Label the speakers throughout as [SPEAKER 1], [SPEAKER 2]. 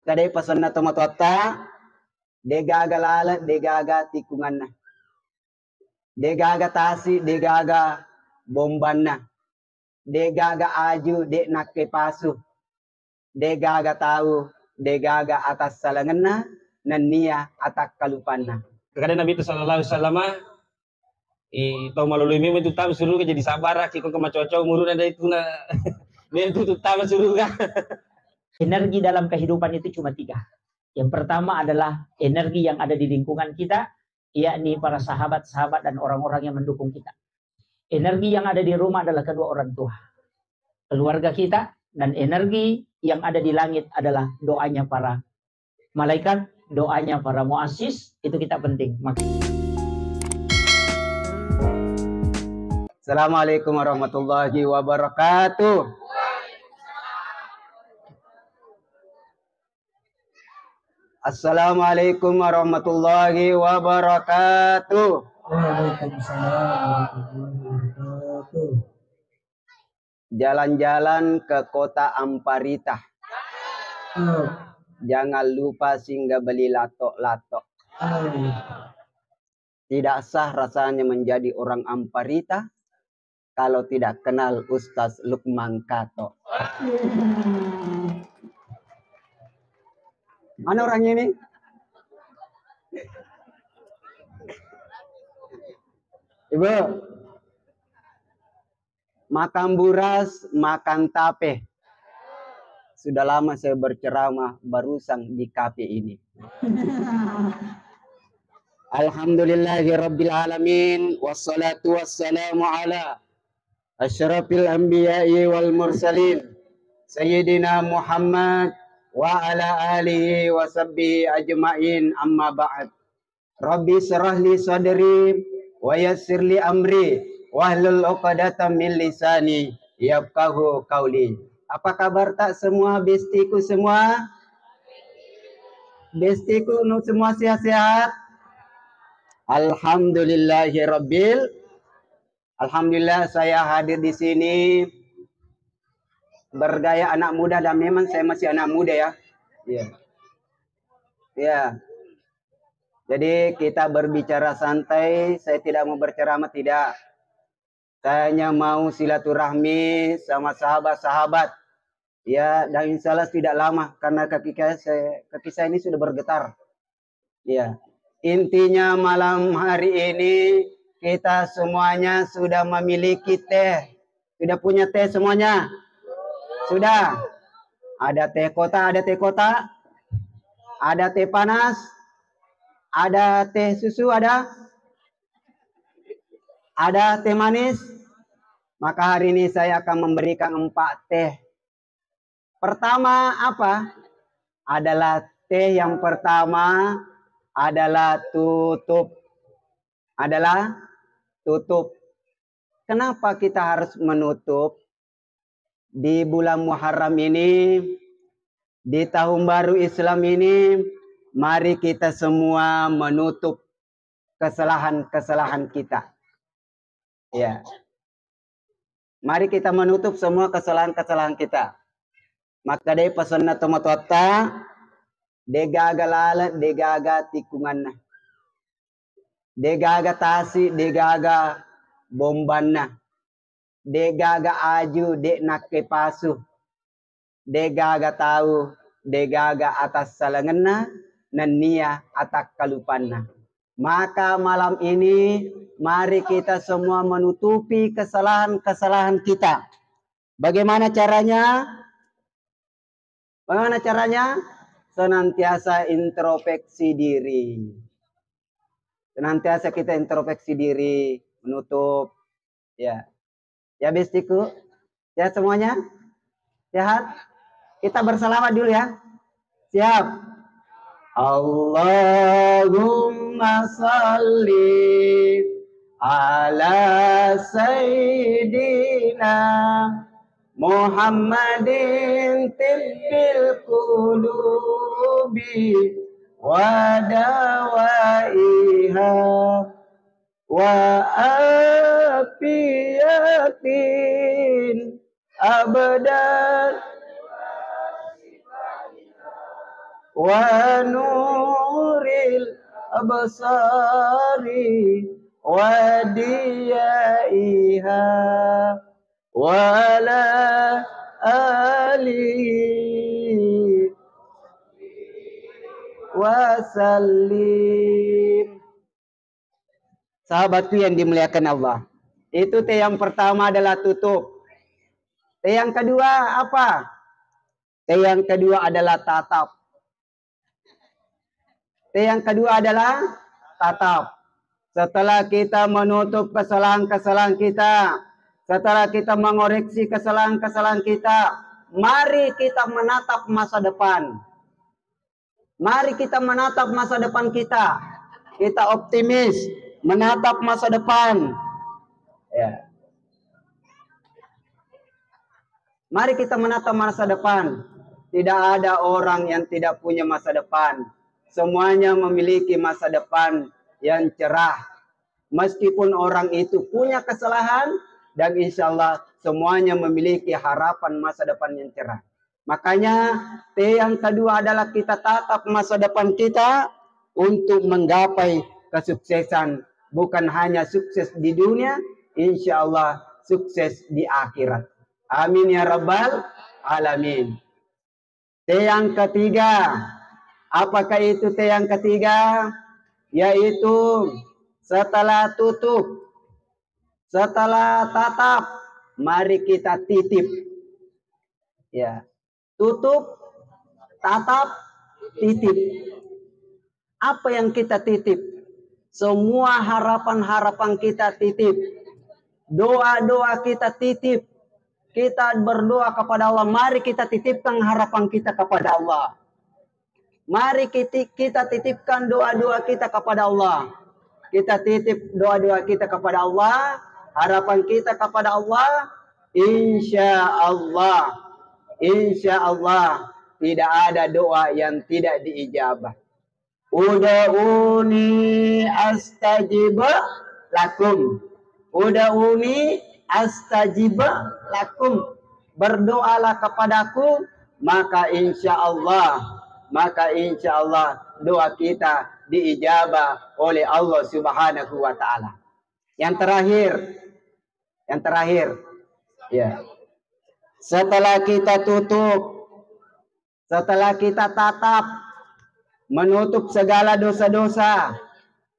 [SPEAKER 1] Kadai pasan na tomatota, degaga lala, degaga tikungan na. Degaga tasi, degaga bomban na. Degaga aju, dek nak ke pasu. Degaga tahu, degaga atas salangan na, nania atak kalupan na.
[SPEAKER 2] Kada Nabi itu sallallahu alaihi wasallam ito malulumi mo tutam suruh jadi sabar kiko kemacocok murun ada itu na dia itu tutam suruh ka.
[SPEAKER 3] Energi dalam kehidupan itu cuma 3. Yang pertama adalah energi yang ada di lingkungan kita, yakni para sahabat-sahabat dan orang-orang yang mendukung kita. Energi yang ada di rumah adalah kedua orang tua, keluarga kita, dan energi yang ada di langit adalah doanya para malaikat, doanya para muassis, itu kita penting.
[SPEAKER 1] Assalamualaikum warahmatullahi wabarakatuh. Assalamualaikum warahmatullahi wabarakatuh.
[SPEAKER 4] Waalaikumsalam warahmatullahi wabarakatuh.
[SPEAKER 1] Jalan-jalan ke kota Amparita. Jangan lupa singgah beli latok-latok. Tidak sah rasanya menjadi orang Amparita kalau tidak kenal Ustaz Lukman Kato. Mana orangnya ini? Ibu, makan buras, makan tape. Sudah lama saya berceramah barusan di kafe ini. Alhamdulillahirabbil alamin wassalatu wassalamu ala asyrafil anbiya'i wal mursalin sayyidina Muhammad wa ala alihi wa sahbihi ajma'in, amma ba'd. Rabbi syrah li sadri wa yassir li amri wahlul 'uqdatam min lisani yafqahu qauli. Apa kabar tak semua bestiku semua? Bestiku semua sehat-sehat? Alhamdulillah saya hadir di sini bergaya anak muda, dan memang saya masih anak muda ya. Iya. Ya. Jadi kita berbicara santai, saya tidak mau berceramah, tidak. Saya hanya mau silaturahmi sama sahabat-sahabat. Ya, dan insya Allah tidak lama karena kaki saya ini sudah bergetar. Ya. Intinya malam hari ini kita semuanya sudah memiliki teh. Sudah punya teh semuanya? Sudah. Ada teh kota, ada teh kota. Ada teh panas. Ada teh susu, ada. Ada teh manis. Maka hari ini saya akan memberikan 4 teh. Pertama apa? Adalah teh yang pertama adalah tutup. Adalah tutup. Kenapa kita harus menutup? Di bulan Muharram ini, di tahun baru Islam ini, mari kita semua menutup kesalahan-kesalahan kita. Ya. Mari kita menutup semua kesalahan-kesalahan kita. Maka dari pesan na tomatota, degaga lala, degaga tikungan na. Degaga tasi, degaga bomban na. Degaga aju, dek nak ke pasu. Degaga tahu, degaga atas salangan na, nania atak kalupan na. Maka malam ini, mari kita semua menutupi kesalahan-kesalahan kita. Bagaimana caranya? Bagaimana caranya? Senantiasa introspeksi diri. Senantiasa kita introspeksi diri, menutup. Ya. Ya bestiku, sehat semuanya? Sehat? Kita bersalawat dulu ya. Siap? Allahumma salli ala sayyidina Muhammadin tibbil qulubi wa dawaiha wa afiyatin abdan wa nuril absari wa diyaiha wa ala alihi wasallim. Sahabatku yang dimuliakan Allah, itu T yang pertama adalah tutup. T yang kedua apa? T yang kedua adalah tatap. T yang kedua adalah tatap. Setelah kita menutup kesalahan-kesalahan kita, setelah kita mengoreksi kesalahan-kesalahan kita, mari kita menatap masa depan. Mari kita menatap masa depan kita. Kita optimis menatap masa depan. Ya. Mari kita menatap masa depan. Tidak ada orang yang tidak punya masa depan. Semuanya memiliki masa depan yang cerah. Meskipun orang itu punya kesalahan, dan insya Allah semuanya memiliki harapan masa depan yang cerah. Makanya T yang kedua adalah kita tatap masa depan kita untuk menggapai kesuksesan. Bukan hanya sukses di dunia, insya Allah sukses di akhirat. Amin ya rabbal alamin. T yang ketiga, apakah itu T yang ketiga? Yaitu setelah tutup, setelah tatap, mari kita titip. Ya. Tutup, tatap, titip. Apa yang kita titip? Semua harapan-harapan kita titip. Doa-doa kita titip. Kita berdoa kepada Allah. Mari kita titipkan harapan kita kepada Allah. Mari kita titipkan doa-doa kita kepada Allah. Kita titip doa-doa kita kepada Allah. Harapan kita kepada Allah. Insya Allah. Insya Allah tidak ada doa yang tidak diijabah. Uda'uni astajib lakum. Uda'uni astajib lakum. Berdoalah kepadaku, maka insya Allah doa kita diijabah oleh Allah Subhanahu wa taala. Yang terakhir, ya. Setelah kita tutup, setelah kita tatap, menutup segala dosa-dosa,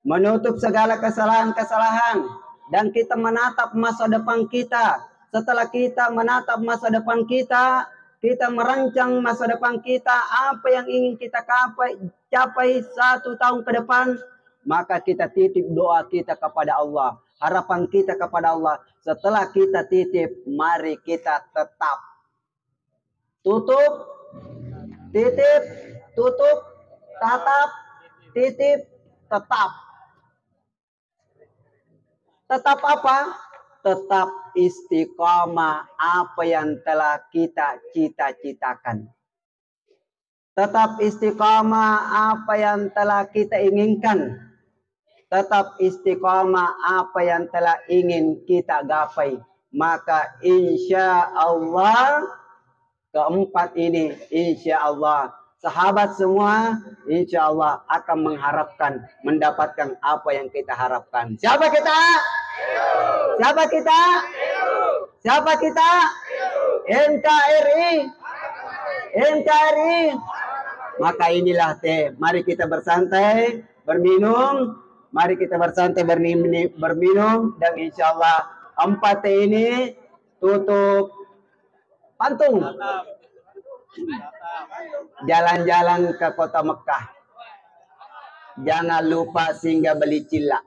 [SPEAKER 1] menutup segala kesalahan-kesalahan, dan kita menatap masa depan kita. Setelah kita menatap masa depan kita, kita merancang masa depan kita, apa yang ingin kita capai 1 tahun ke depan, maka kita titip doa kita kepada Allah. Harapan kita kepada Allah. Setelah kita titip, mari kita tetap. Tutup, titip, tutup, tatap, titip, tetap. Tetap apa? Tetap istiqamah apa yang telah kita cita-citakan. Tetap istiqamah apa yang telah kita inginkan. Tetap istiqamah apa yang telah ingin kita gapai. Maka insya Allah keempat ini, insya Allah sahabat semua, insya Allah akan mengharapkan mendapatkan apa yang kita harapkan. Siapa kita? Siapa kita? Siapa kita? NKRI. NKRI. Maka inilah teh. Mari kita bersantai, berminum. Mari kita bersantai berminum, dan insya Allah 4 T ini tutup pantung. Jalan-jalan ke kota Mekah. Jangan lupa singgah beli cilak.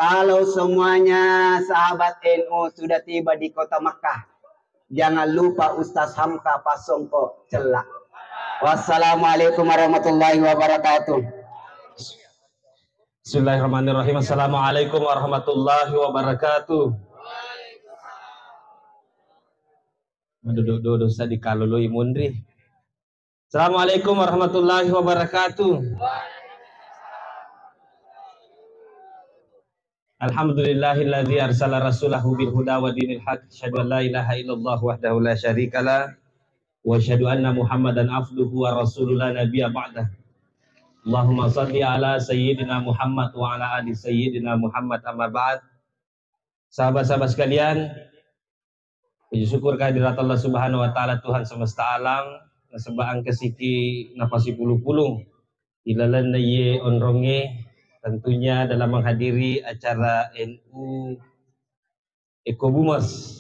[SPEAKER 1] Kalau semuanya sahabat NU sudah tiba di kota Mekah, jangan lupa Ustaz Hamka Pasongko celak. Wassalamualaikum warahmatullahi wabarakatuh.
[SPEAKER 2] Bismillahirrahmanirrahim. Assalamualaikum warahmatullahi wabarakatuh. Duduk dosa di kalului mundri. Assalamualaikum warahmatullahi wabarakatuh. Alhamdulillahilladzi arsala rasulahu bil huda wa dinil haq. Asyhadu an la ilaha illallah wahdahu la syarikalah wa asyhadu anna Muhammadan abduhu wa rasulullah nabiyya ba'dah. Allahumma salli ala sayyidina Muhammad wa ala ali sayyidina Muhammad, amma ba'd. Sahabat-sahabat sekalian, puji syukur kehadirat Allah Subhanahu wa taala, Tuhan semesta alam, nasebaan kesiki nafasi puluh-puluh ilalan ye onronge, tentunya dalam menghadiri acara NU Ekobumas.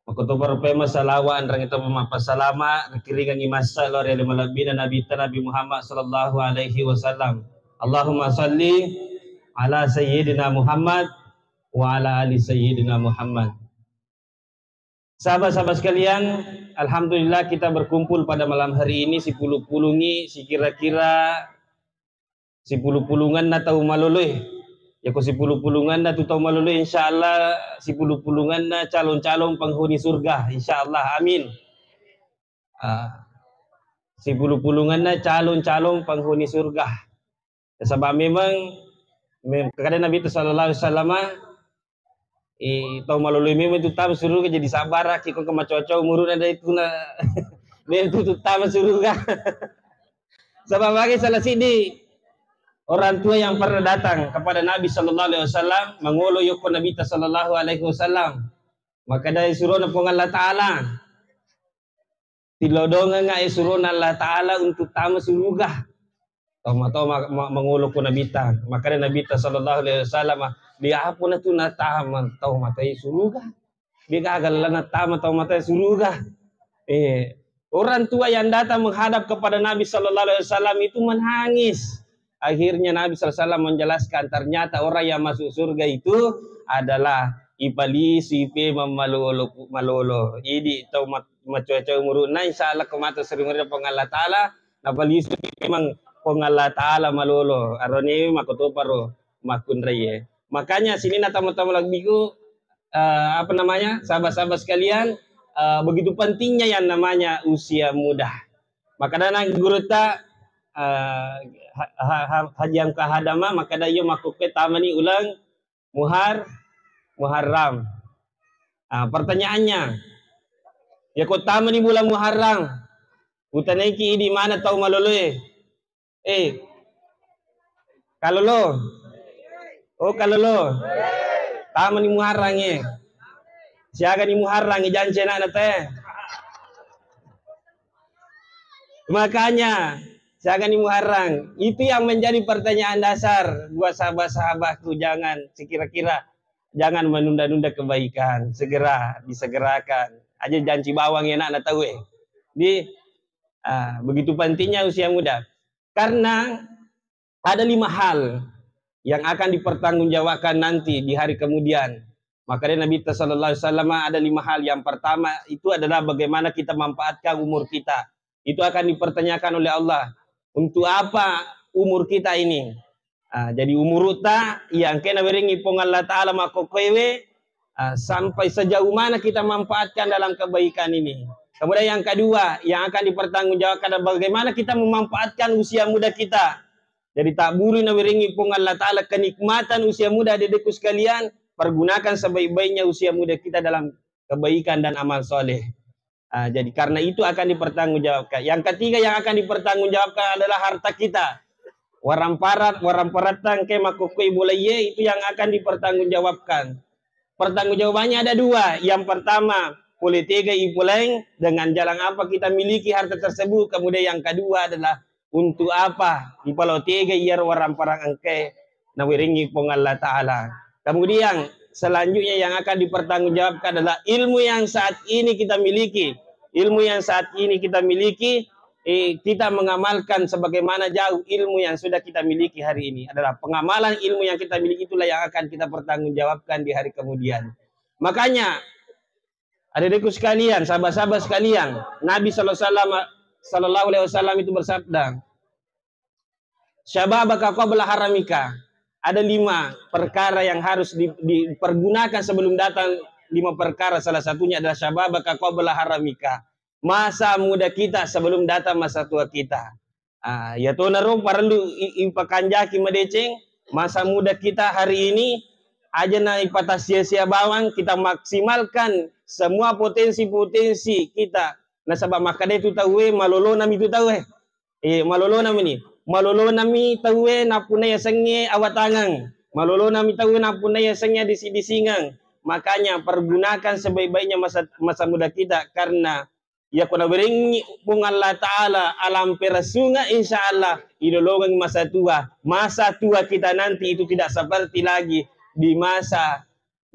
[SPEAKER 2] Makotobar pema salawa andrang ito mapasalama nakiringang imasa lori alimalabina Nabi Muhammad sallallahu alaihi wasallam. Allahumma salli ala sayyidina Muhammad wa ala ali sayyidina Muhammad. Sahabat-sahabat sekalian, alhamdulillah kita berkumpul pada malam hari ini si puluh-pulungi, si kira-kira si puluh-pulungan na tahu maluluy. Ya ko si puluh-pulungan na tutau maluluy, insyaallah si puluh-pulungan na calon-calon penghuni surga, insyaallah, amin. Si puluh-pulungan na calon-calon penghuni surga. Sebab memang kata Nabi sallallahu alaihi wasallam tau maluluy memang itu tam surga, jadi sabar kiko kemacocau umurun ada itu na itu tam surga. Sebab bagi salah sini orang tua yang pernah datang kepada Nabi sallallahu alaihi wasallam mengolo yoko Nabi sallallahu alaihi wasallam, maka dari suruh napong Allah Ta'ala tilodongan nga suruh Allah Ta'ala untuk tamu surga. Tama-tama mengolo ko Nabi ta, maka dari Nabi sallallahu alaihi wasallam dia apa na tu na tama tau matai surga, dia gagal na tama tau matai surga. Orang tua yang datang menghadap kepada Nabi sallallahu alaihi wasallam itu menangis. Akhirnya Nabi SAW menjelaskan ternyata orang yang masuk surga itu adalah ipali sipe malolo. Idi tau macuaca umuruna insyaallah kemata sering pengallah Ta'ala napali sipe memang pengallah Ta'ala malolo. Aroni makoto paro makun raye. Makanya sini tamu-tamu lagbiku apa namanya? Sahabat-sahabat sekalian, begitu pentingnya yang namanya usia muda. Maka dana guru ta hajam kahadama maka dayo makuke tamani ulang Muharram. Pertanyaannya, ya kok tamani bulan Muharram, utanaiki di mana tahu maloloy? Kalolo. Oh kalolo. Tamani Muharram siaga ni Muharram janji nak teh. Makanya jangan Muharram. Itu yang menjadi pertanyaan dasar buat sahabat-sahabatku. Jangan sekira-kira jangan menunda-nunda kebaikan. Segera disegerakan. Aja janji bawang yang nak tahu begitu pentingnya usia muda. Karena ada 5 hal yang akan dipertanggungjawabkan nanti di hari kemudian. Maka Nabi sallallahu alaihi wasallam ada 5 hal. Yang pertama itu adalah bagaimana kita memanfaatkan umur kita. Itu akan dipertanyakan oleh Allah. Untuk apa umur kita ini? Jadi umur kita yang kena beringi pong Allah Ta'ala makokewe sampai sejauh mana kita manfaatkan dalam kebaikan ini. Kemudian yang kedua yang akan dipertanggungjawabkan adalah bagaimana kita memanfaatkan usia muda kita. Jadi tak boleh beringi pong Allah Ta'ala kenikmatan usia muda dedekku sekalian. Pergunakan sebaik-baiknya usia muda kita dalam kebaikan dan amal soleh. Jadi karena itu akan dipertanggungjawabkan. Yang ketiga yang akan dipertanggungjawabkan adalah harta kita. Warang paratang ke makukui bulaye itu yang akan dipertanggungjawabkan. Pertanggungjawabannya ada 2. Yang pertama, politika ipuleng dengan jalan apa kita miliki harta tersebut. Kemudian yang kedua adalah untuk apa? Ipalo tiga iar warang parang angke nawiringi pong Allah Ta'ala. Kemudian selanjutnya yang akan dipertanggungjawabkan adalah ilmu yang saat ini kita miliki. Ilmu yang saat ini kita miliki, kita mengamalkan sebagaimana jauh ilmu yang sudah kita miliki hari ini. Adalah pengamalan ilmu yang kita miliki itulah yang akan kita pertanggungjawabkan di hari kemudian. Makanya, adik-adikku sekalian, sahabat-sahabat sekalian, Nabi Sallallahu Alaihi Wasallam itu bersabda, "Syababaka qabla haramika." Ada 5 perkara yang harus dipergunakan sebelum datang 5 perkara. Salah satunya adalah syababaka qabla haramika. Masa muda kita sebelum datang masa tua kita. Ya tonarong perlu ipakanjaki madeceng masa muda kita hari ini aja na ipata sia-sia bawang, kita maksimalkan semua potensi-potensi kita Nasabah maka dia tu tahu malolo nami tu tahu malolo nami ni. Malolo nami tahu napuna ya senge awatangang. Malolo nami tahu napuna ya senge disingang. Makanya pergunakan sebaik-baiknya masa muda kita karena ya kuna beringi pung Allah Ta'ala alam perasunga insyaallah idolongan masa tua. Masa tua kita nanti itu tidak seperti lagi di masa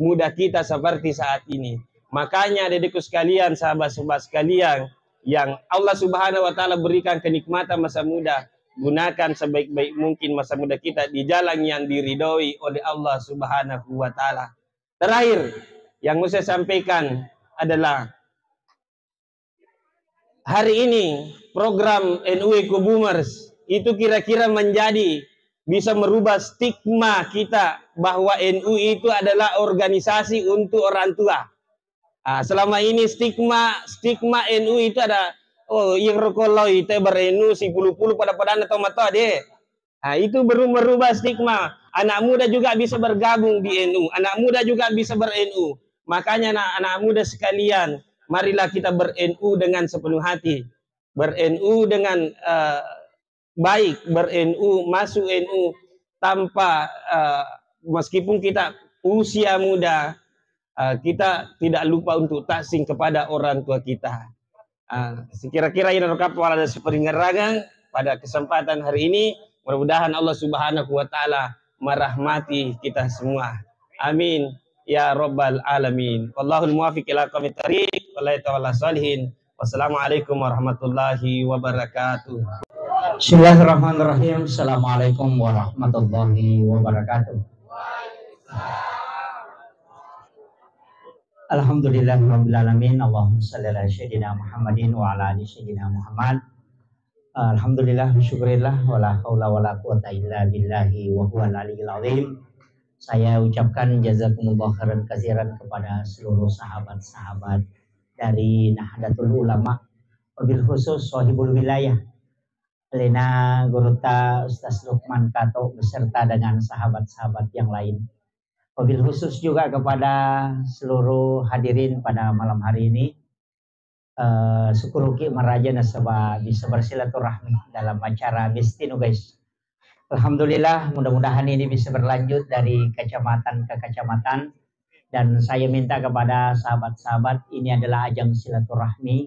[SPEAKER 2] muda kita seperti saat ini. Makanya adikku sekalian, sahabat-sahabat sekalian yang Allah Subhanahu wa taala berikan kenikmatan masa muda, gunakan sebaik-baik mungkin masa muda kita di jalan yang diridhoi oleh Allah Subhanahu wa taala. Terakhir yang mau saya sampaikan adalah hari ini program NU Eco Boomers itu kira-kira menjadi bisa merubah stigma kita bahwa NU itu adalah organisasi untuk orang tua. Selama ini stigma NU itu ada yang rokoloi itu berenu si pulu-pulu pada atau mata deh. Itu baru merubah stigma. Anak muda juga bisa bergabung di NU. Anak muda juga bisa ber-NU. Makanya anak muda sekalian, marilah kita ber-NU dengan sepenuh hati. Ber-NU dengan baik, ber-NU, masuk NU tanpa meskipun kita usia muda, kita tidak lupa untuk taksing kepada orang tua kita. Sekira-kira ini kepala ada seperingerangan pada kesempatan hari ini. Mudah-mudahan Allah Subhanahu wa taala merahmati kita semua. Amin ya rabbal alamin. Wallahul muwaffiq ila aqwamit thariq wa la tawalla salihin. Wassalamualaikum warahmatullahi wabarakatuh.
[SPEAKER 3] Bismillahirrahmanirrahim. Assalamualaikum warahmatullahi wabarakatuh. Alhamdulillahirabbil alamin. Allahumma shalli ala sayyidina Muhammadin wa ala ali sayyidina Muhammad. Alhamdulillah, syukurillah, wala haula wala quwata illa billahi wa huwal aliyyil azim. Saya ucapkan jazakumullah khairan katsiran kepada seluruh sahabat-sahabat dari Nahdlatul Ulama, wabil khusus sahibul wilayah Lena Guruta Ustaz Lukman Kato beserta dengan sahabat-sahabat yang lain. Wabil khusus juga kepada seluruh hadirin pada malam hari ini. Syukur meraja nasabah bisa bersilaturahmi dalam acara Mistinu guys. Alhamdulillah, mudah-mudahan ini bisa berlanjut dari kecamatan ke kecamatan. Dan saya minta kepada sahabat-sahabat, ini adalah ajang silaturahmi,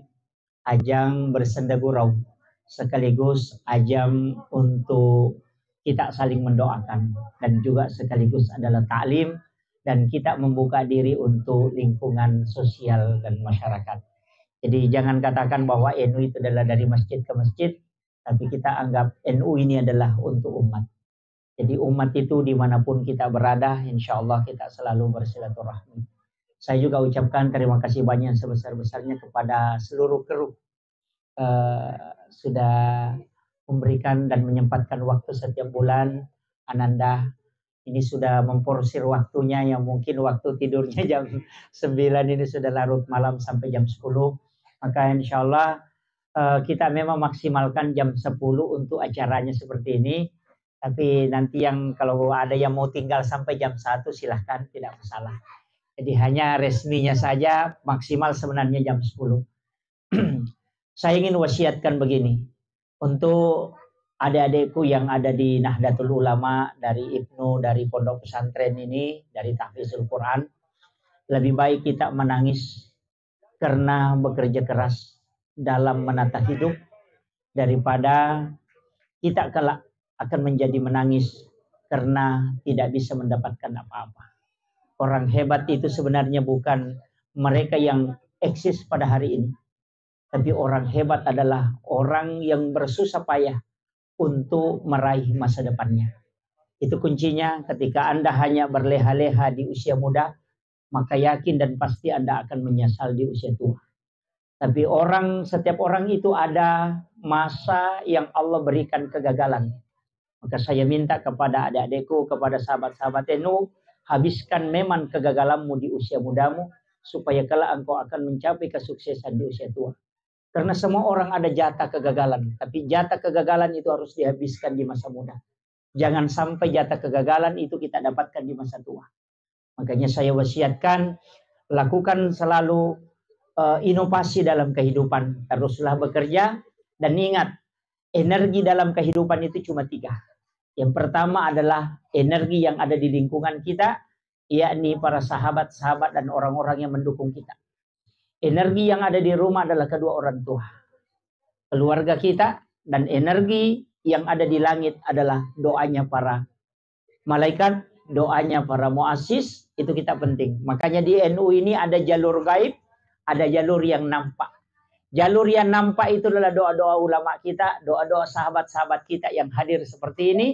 [SPEAKER 3] ajang bersenda gurau, sekaligus ajang untuk kita saling mendoakan, dan juga sekaligus adalah taklim, dan kita membuka diri untuk lingkungan sosial dan masyarakat. Jadi jangan katakan bahwa NU itu adalah dari masjid ke masjid, tapi kita anggap NU ini adalah untuk umat. Jadi umat itu dimanapun kita berada, insya Allah kita selalu bersilaturahmi. Saya juga ucapkan terima kasih banyak sebesar-besarnya kepada seluruh kru sudah memberikan dan menyempatkan waktu setiap bulan. Ananda ini sudah memporsir waktunya yang mungkin waktu tidurnya jam 9 ini sudah larut malam sampai jam 10. Maka insya Allah kita memang maksimalkan jam 10 untuk acaranya seperti ini. Tapi nanti yang kalau ada yang mau tinggal sampai jam 1 silahkan, tidak masalah. Jadi hanya resminya saja maksimal sebenarnya jam 10. Saya ingin wasiatkan begini. Untuk adik-adikku yang ada di Nahdlatul Ulama, dari Ibnu, dari pondok pesantren ini, dari tahfizul Quran, lebih baik kita menangis karena bekerja keras dalam menata hidup daripada kita kelak akan menjadi menangis karena tidak bisa mendapatkan apa-apa. Orang hebat itu sebenarnya bukan mereka yang eksis pada hari ini, tapi orang hebat adalah orang yang bersusah payah untuk meraih masa depannya. Itu kuncinya. Ketika Anda hanya berleha-leha di usia muda, maka yakin dan pasti Anda akan menyesal di usia tua. Tapi setiap orang itu ada masa yang Allah berikan kegagalan. Maka saya minta kepada adik-adikku, kepada sahabat-sahabat NU, habiskan memang kegagalanmu di usia mudamu, supaya kelak engkau akan mencapai kesuksesan di usia tua. Karena semua orang ada jatah kegagalan, tapi jatah kegagalan itu harus dihabiskan di masa muda. Jangan sampai jatah kegagalan itu kita dapatkan di masa tua. Makanya saya wasiatkan, lakukan selalu inovasi dalam kehidupan. Teruslah bekerja dan ingat, energi dalam kehidupan itu cuma 3. Yang pertama adalah energi yang ada di lingkungan kita, yakni para sahabat-sahabat dan orang-orang yang mendukung kita. Energi yang ada di rumah adalah kedua orang tua, keluarga kita, dan energi yang ada di langit adalah doanya para malaikat, doanya para muassis, itu kita penting. Makanya di NU ini ada jalur gaib, ada jalur yang nampak. Jalur yang nampak itu adalah doa-doa ulama kita, doa-doa sahabat-sahabat kita yang hadir seperti ini.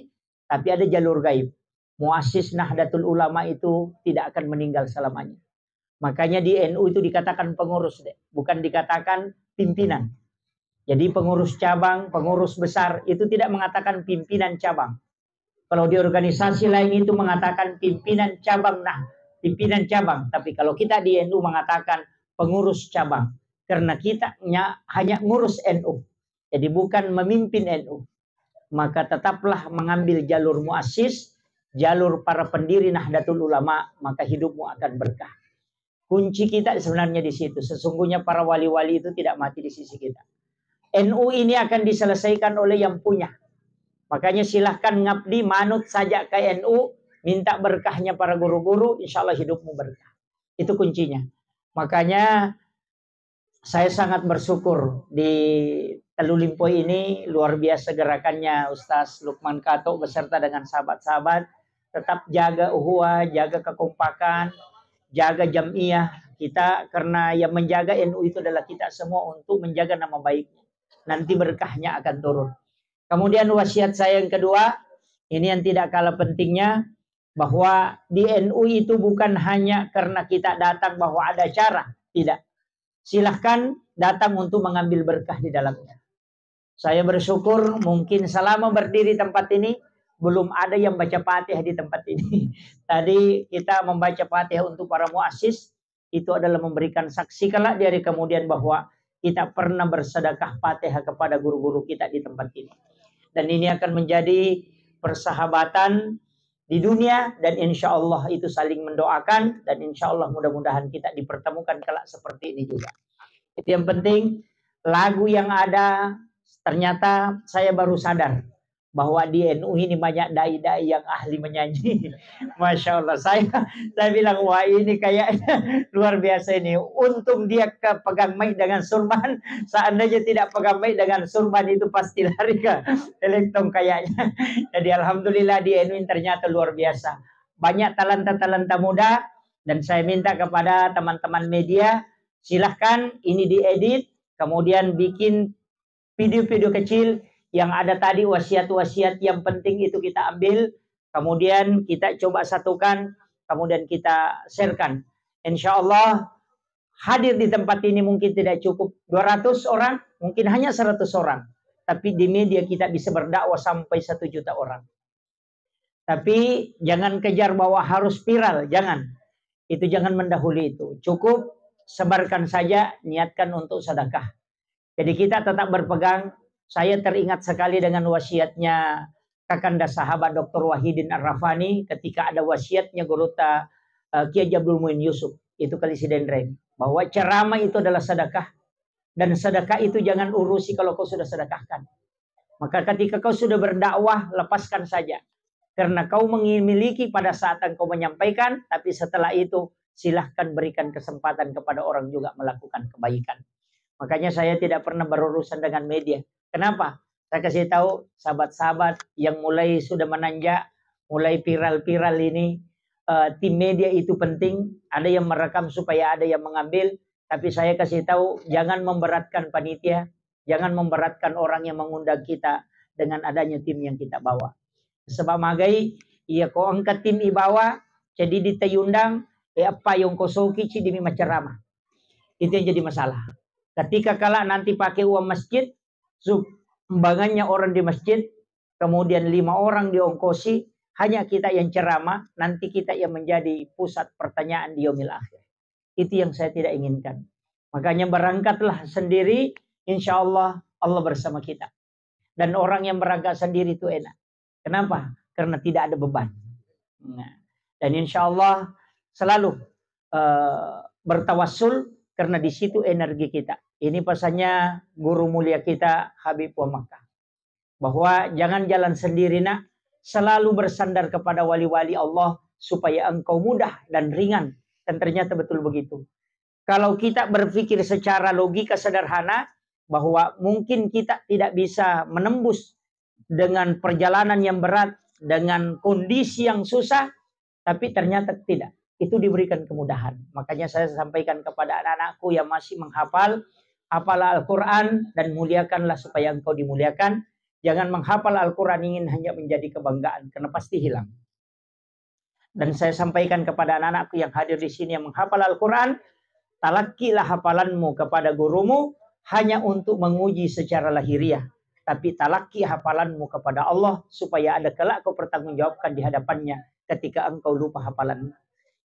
[SPEAKER 3] Tapi ada jalur gaib. Muassis Nahdlatul Ulama itu tidak akan meninggal selamanya. Makanya di NU itu dikatakan pengurus, bukan dikatakan pimpinan. Jadi pengurus cabang, pengurus besar itu tidak mengatakan pimpinan cabang. Kalau di organisasi lain itu mengatakan pimpinan cabang, nah pimpinan cabang. Tapi kalau kita di NU mengatakan pengurus cabang. Karena kita hanya ngurus NU. Jadi bukan memimpin NU. Maka tetaplah mengambil jalur muassis, jalur para pendiri Nahdlatul Ulama, maka hidupmu akan berkah. Kunci kita sebenarnya di situ. Sesungguhnya para wali-wali itu tidak mati di sisi kita. NU ini akan diselesaikan oleh yang punya. Makanya silahkan ngabdi, manut saja ke NU, minta berkahnya para guru-guru, insya Allah hidupmu berkah. Itu kuncinya. Makanya saya sangat bersyukur di Telu Limpo ini, luar biasa gerakannya Ustaz Lukman Kato beserta dengan sahabat-sahabat. Tetap jaga uhuwah, jaga kekompakan, jaga jamiah kita, karena yang menjaga NU itu adalah kita semua untuk menjaga nama baiknya. Nanti berkahnya akan turun. Kemudian wasiat saya yang kedua, ini yang tidak kalah pentingnya, bahwa di NU itu bukan hanya karena kita datang bahwa ada acara, tidak. Silahkan datang untuk mengambil berkah di dalamnya. Saya bersyukur mungkin selama berdiri tempat ini belum ada yang baca Fatihah di tempat ini. Tadi kita membaca Fatihah untuk para muassis, itu adalah memberikan saksi kelak di hari kemudian bahwa kita pernah bersedekah Fatihah kepada guru-guru kita di tempat ini. Dan ini akan menjadi persahabatan di dunia, dan insya Allah itu saling mendoakan, dan insya Allah mudah-mudahan kita dipertemukan kelak seperti ini juga. Itu yang penting. Lagu yang ada, ternyata saya baru sadar bahwa di NU ini banyak dai-dai yang ahli menyanyi. Masya Allah, saya bilang, wah ini kayaknya luar biasa ini. Untung dia pegang mic dengan surban. Seandainya tidak pegang mic dengan surban itu pasti lari ke elektron kayaknya. Jadi alhamdulillah di NU ini ternyata luar biasa. Banyak talenta-talenta muda, dan saya minta kepada teman-teman media, silahkan ini diedit, kemudian bikin video-video kecil yang ada tadi wasiat-wasiat yang penting itu kita ambil, kemudian kita coba satukan, kemudian kita sharekan. Insya Allah hadir di tempat ini mungkin tidak cukup 200 orang, mungkin hanya 100 orang. Tapi di media kita bisa berdakwah sampai 1 juta orang. Tapi jangan kejar bahwa harus viral, jangan. Itu jangan mendahului itu. Cukup sebarkan saja, niatkan untuk sedekah. Jadi kita tetap berpegang. Saya teringat sekali dengan wasiatnya kakanda sahabat Dr. Wahidin Ar-Rafani ketika ada wasiatnya Gurota Kiai Abdul Muin Yusuf, itu kali Sidendreng, bahwa ceramah itu adalah sedekah, dan sedekah itu jangan urusi kalau kau sudah sedekahkan. Maka ketika kau sudah berdakwah, lepaskan saja, karena kau memiliki pada saat engkau menyampaikan, tapi setelah itu silahkan berikan kesempatan kepada orang juga melakukan kebaikan. Makanya saya tidak pernah berurusan dengan media. Kenapa? Saya kasih tahu sahabat-sahabat yang mulai sudah menanjak, mulai viral-viral ini, tim media itu penting. Ada yang merekam supaya ada yang mengambil. Tapi saya kasih tahu, jangan memberatkan panitia, jangan memberatkan orang yang mengundang kita dengan adanya tim yang kita bawa. Sebab magai, iya kau angkat tim ibawa, jadi ditayundang, apa yang kau soki demi macerama. Itu yang jadi masalah. Ketika kala nanti pakai uang masjid, sumbangannya orang di masjid, kemudian 5 orang diongkosi, hanya kita yang ceramah, nanti kita yang menjadi pusat pertanyaan di yaumil akhir. Itu yang saya tidak inginkan. Makanya berangkatlah sendiri, insya Allah Allah bersama kita. Dan orang yang berangkat sendiri itu enak. Kenapa? Karena tidak ada beban. Nah, dan insya Allah selalu bertawassul karena di situ energi kita. Ini pesannya guru mulia kita Habib wa Makkah. Bahwa jangan jalan sendiri nak, selalu bersandar kepada wali-wali Allah supaya engkau mudah dan ringan. Dan ternyata betul begitu. Kalau kita berpikir secara logika sederhana bahwa mungkin kita tidak bisa menembus dengan perjalanan yang berat, dengan kondisi yang susah, tapi ternyata tidak. Itu diberikan kemudahan. Makanya saya sampaikan kepada anak-anakku yang masih menghafal, hafalah Al-Quran dan muliakanlah supaya engkau dimuliakan. Jangan menghafal Al-Quran ingin hanya menjadi kebanggaan, karena pasti hilang. Dan saya sampaikan kepada anak-anakku yang hadir di sini yang menghafal Al-Quran, talakkilah hafalanmu kepada gurumu hanya untuk menguji secara lahiriah. Tapi talakki hafalanmu kepada Allah supaya ada kelak kau pertanggungjawabkan di hadapannya ketika engkau lupa hafalanmu.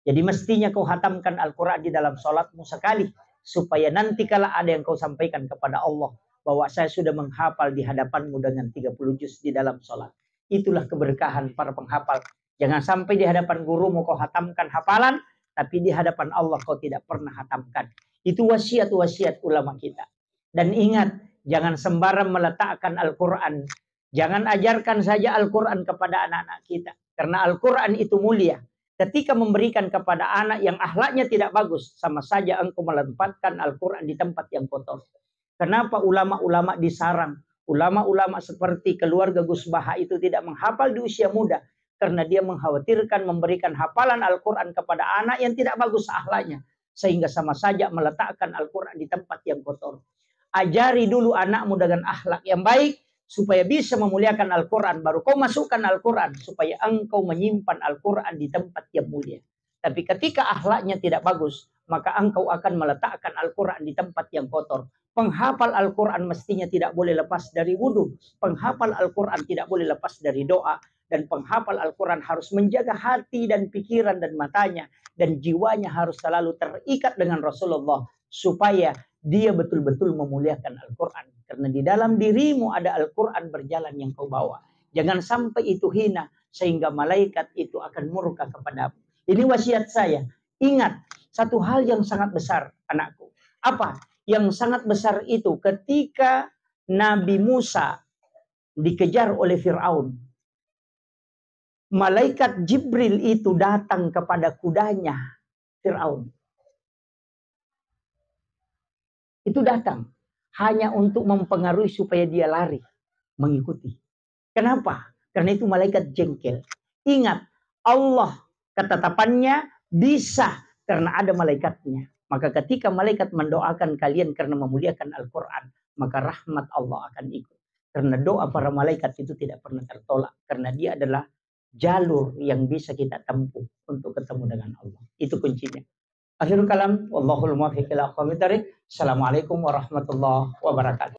[SPEAKER 3] Jadi mestinya kau hatamkan Al-Quran di dalam sholatmu sekali. Supaya nanti kala ada yang kau sampaikan kepada Allah. Bahwa saya sudah menghafal di hadapanmu dengan 30 juz di dalam sholat. Itulah keberkahan para penghafal. Jangan sampai di hadapan gurumu kau hatamkan hafalan. Tapi di hadapan Allah kau tidak pernah hatamkan. Itu wasiat-wasiat ulama kita. Dan ingat, jangan sembarang meletakkan Al-Quran. Jangan ajarkan saja Al-Quran kepada anak-anak kita. Karena Al-Quran itu mulia. Ketika memberikan kepada anak yang akhlaknya tidak bagus, sama saja engkau melempatkan Al-Quran di tempat yang kotor. Kenapa ulama-ulama disarang? Ulama-ulama seperti keluarga Gus Baha itu tidak menghafal di usia muda. Karena dia mengkhawatirkan memberikan hafalan Al-Quran kepada anak yang tidak bagus akhlaknya. Sehingga sama saja meletakkan Al-Quran di tempat yang kotor. Ajari dulu anakmu dengan akhlak yang baik. Supaya bisa memuliakan Al-Quran. Baru kau masukkan Al-Quran. Supaya engkau menyimpan Al-Quran di tempat yang mulia. Tapi ketika akhlaknya tidak bagus. Maka engkau akan meletakkan Al-Quran di tempat yang kotor. Penghafal Al-Quran mestinya tidak boleh lepas dari wudhu. Penghafal Al-Quran tidak boleh lepas dari doa. Dan penghafal Al-Quran harus menjaga hati dan pikiran dan matanya. Dan jiwanya harus selalu terikat dengan Rasulullah. Supaya dia betul-betul memuliakan Al-Quran. Karena di dalam dirimu ada Al-Quran berjalan yang kau bawa. Jangan sampai itu hina. Sehingga malaikat itu akan murka kepadamu. Ini wasiat saya. Ingat, satu hal yang sangat besar anakku. Apa? Yang sangat besar itu ketika Nabi Musa dikejar oleh Fir'aun. Malaikat Jibril itu datang kepada kudanya Fir'aun. Itu datang hanya untuk mempengaruhi supaya dia lari mengikuti. Kenapa? Karena itu malaikat jengkel. Ingat, Allah ketetapannya bisa karena ada malaikatnya. Maka ketika malaikat mendoakan kalian karena memuliakan Al-Quran, maka rahmat Allah akan ikut. Karena doa para malaikat itu tidak pernah tertolak. Karena dia adalah jalur yang bisa kita tempuh untuk ketemu dengan Allah. Itu kuncinya. Akhirul kalam, wallahul muwaffiq ila aqwamit thoriq. Assalamualaikum warahmatullahi wabarakatuh.